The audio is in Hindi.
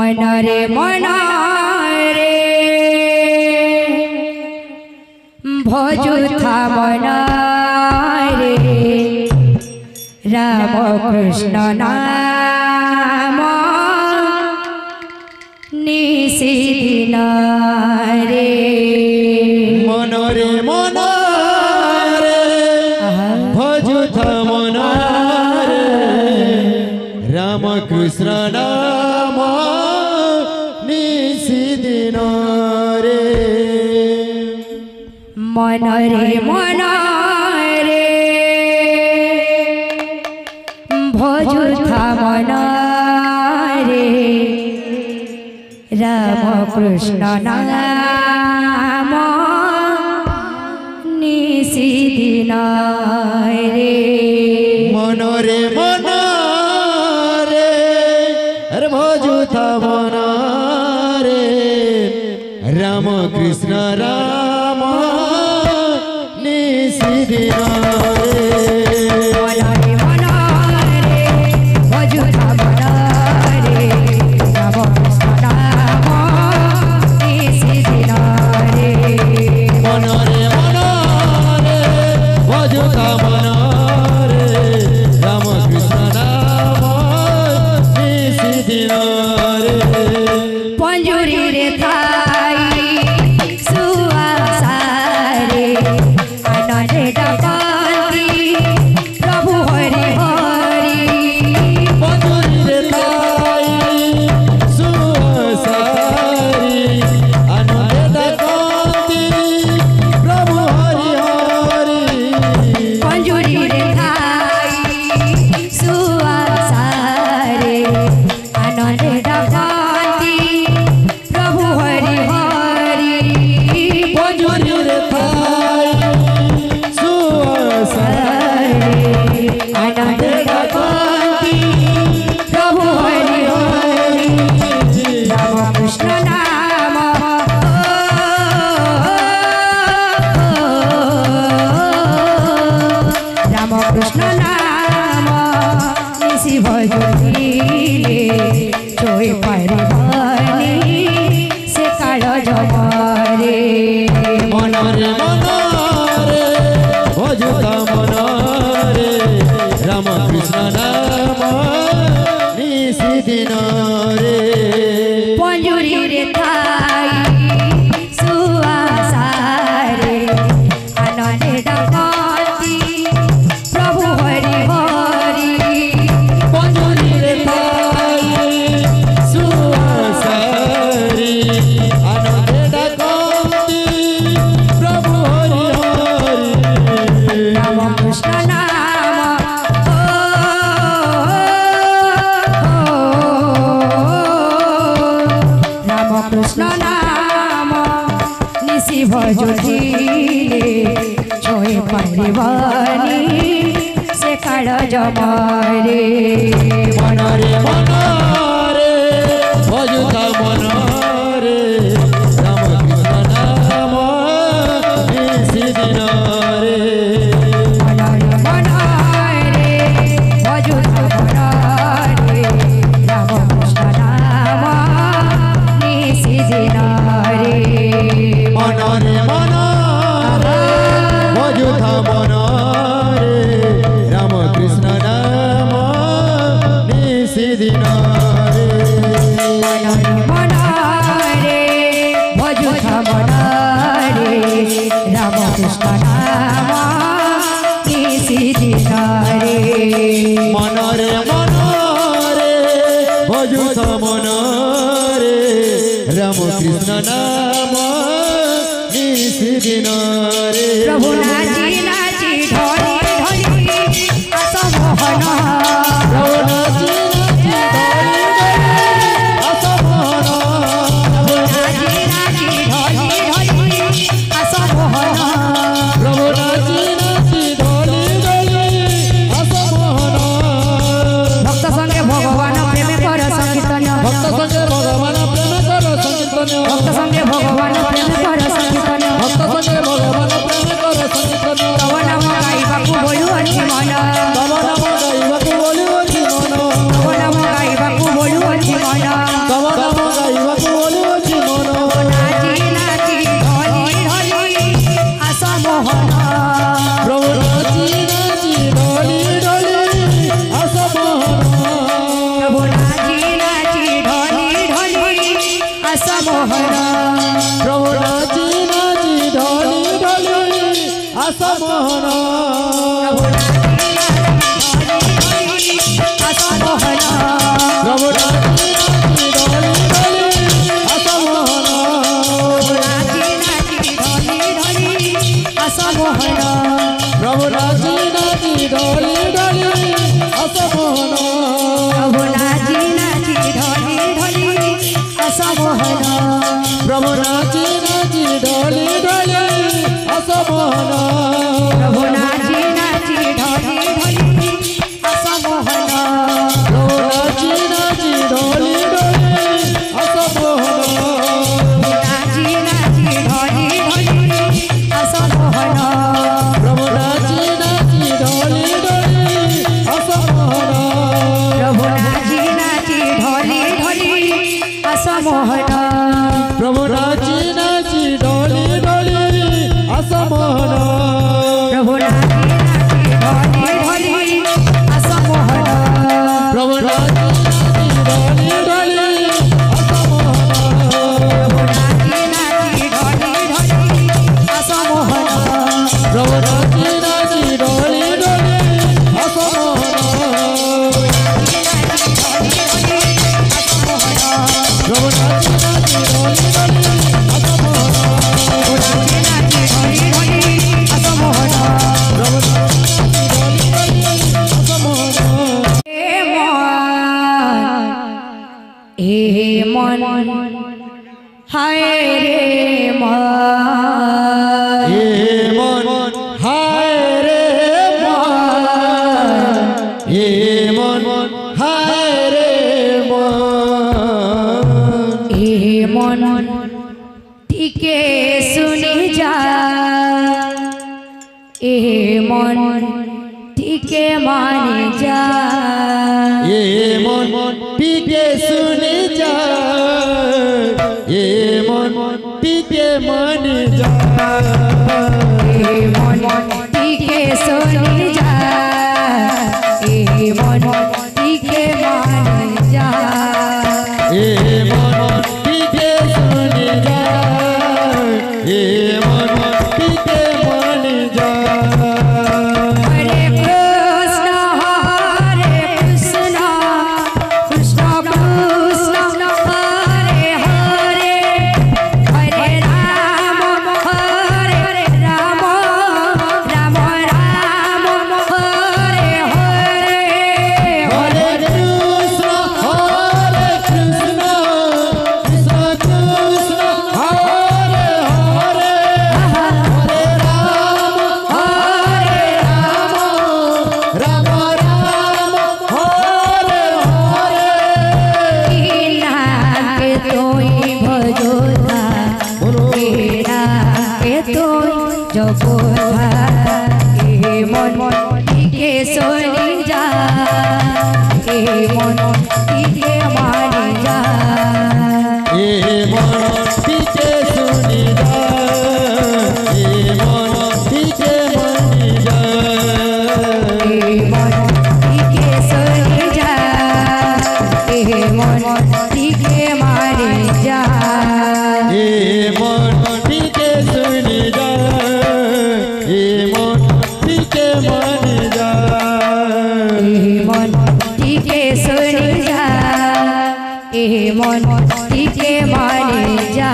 मनरे मनरे भजुथा मनरे राम कृष्ण नाम निशिदिन रे मनरे मनरे भजुथा मनरे राम कृष्ण नाम निशिदिन रे मनरे मनरे भजुथा मनरे राम कृष्ण नाम निशिदिन रे मनरे मनरे अरे भजुथा मनरे राम कृष्ण राम निशिदिन रे मनरे मनरे भजुथा मनरे राम कृष्ण नाम निशिदिन रे मनरे मनरे भजुथा मनरे राम कृष्ण नाम निशिदिन रे पंजुरी रे थाई सुआसारे आनंदे डकती प्रभु हरि हरि पंजुरी रे थाई सुआसारी आनंदे डकती प्रभु हरि हरि पंजुरी रे थाई सुआसारे आनंदे डकती प्रभु हरि हरि पंजुरी रे थाई सुआसारी आनंदे डकती प्रभु हरि हरि राम कृष्ण नाम राम कृष्ण नाम निशि भजुले जोई पारिबनी से काल जमरे मनरे मनरे भजुथा मनरे राम कृष्ण नाम निशिदिन रे पंजुरी रे थाई सुआसारे आनंदे डकती प्रभु हरि हरि पंजुरी रे थाई सुआसारी आनंदे डकती प्रभु हरि हरि राम कृष्ण नाम राम कृष्ण नाम निशि भजुले जोई पारिबनी से काल जमरे मनरे मनरे भजुथा मनरे राम कृष्ण नाम निशिदिन रे मनरे मनरे भजुथा मनरे राम कृष्ण नाम निशिदिन रे मनरे मनरे भजुथा मनरे राम कृष्ण नाम निशिदिन रे मनरे मनरे भजुथा मनरे राम कृष्ण नाम निशिदिन रे मनरे मनरे भजुथा मनरे राम कृष्ण नाम निशिदिन रे प्रभु नाची नाची ढोली ढोली असमोहन प्रभु नाची नाची ढोली ढोली असमोहन प्रभु नाची नाची ढोली ढोली असमोहन प्रभु नाची नाची ढोली ढोली असमोहन भक्त संगे भगवान प्रेम कर संकीर्तन भक्त संगे भगवान प्रेम कर संकीर्तन भक्त संगे भगवान प्रेम कर संकीर्तन भक्त संगे भगवान प्रेम कर संकीर्तन तव नाम गाइबाकू बोलू अछि मन तव नाम गाइबाकू बोलू अछि मन असमोहन प्रभु नाची नाची ढोली ढोली असमोहन प्रभु नाची नाची ढोली ढोली असमोहन प्रभु नाची नाची ढोली ढोली असमोहन नाची नाची ढोली ढोली असमोहन प्रभु नाची नाची ढोली ढोली असमोहन प्रभु नाची नाची ढोली ढोली असमोहन प्रभु नाची नाची ढोली ढोली असमोहन प्रभु नाची नाची ढोली ढोली असमोहन प्रभु नाची नाची ढोली ढोली असमोहन प्रभु नाची नाची ढोली ढोली असमोहन प्रभु नाची नाची ढोली ढोली असमोहन प्रभु नाची नाची ढोली ढोली असमोहन हे मन हाय रे मन हे मन हाय रे मन हे मन हाय रे मन हे मन टिके सुनी जा ए मन टिके माने जा ये मन पीके सुने जा ये मन पीके मन जा ए मन टिके सुनी जा ए मन टिके माने जा ये मन पीके सुने जा ये मन पीके मन जा हरे कृष्ण कृष्ण कृष्ण हरे हरे हरे राम राम राम हरे हरे हरे कृष्ण कृष्ण कृष्ण कृष्ण हरे हरे हरे राम राम राम हरे हरे के तोई भजोता तेरा के तोई जगोता हे मन के सोनी जा हे मन के मानी जा ये मन पीछे सुनी जा ये मन पीछे मनी जा हे मन के सोनी जा हे मन के मानी जा ये मन पीछे सुनी जा ये मन पीछे मनी जा मन टिके सुनी जा मन टिके माने जा।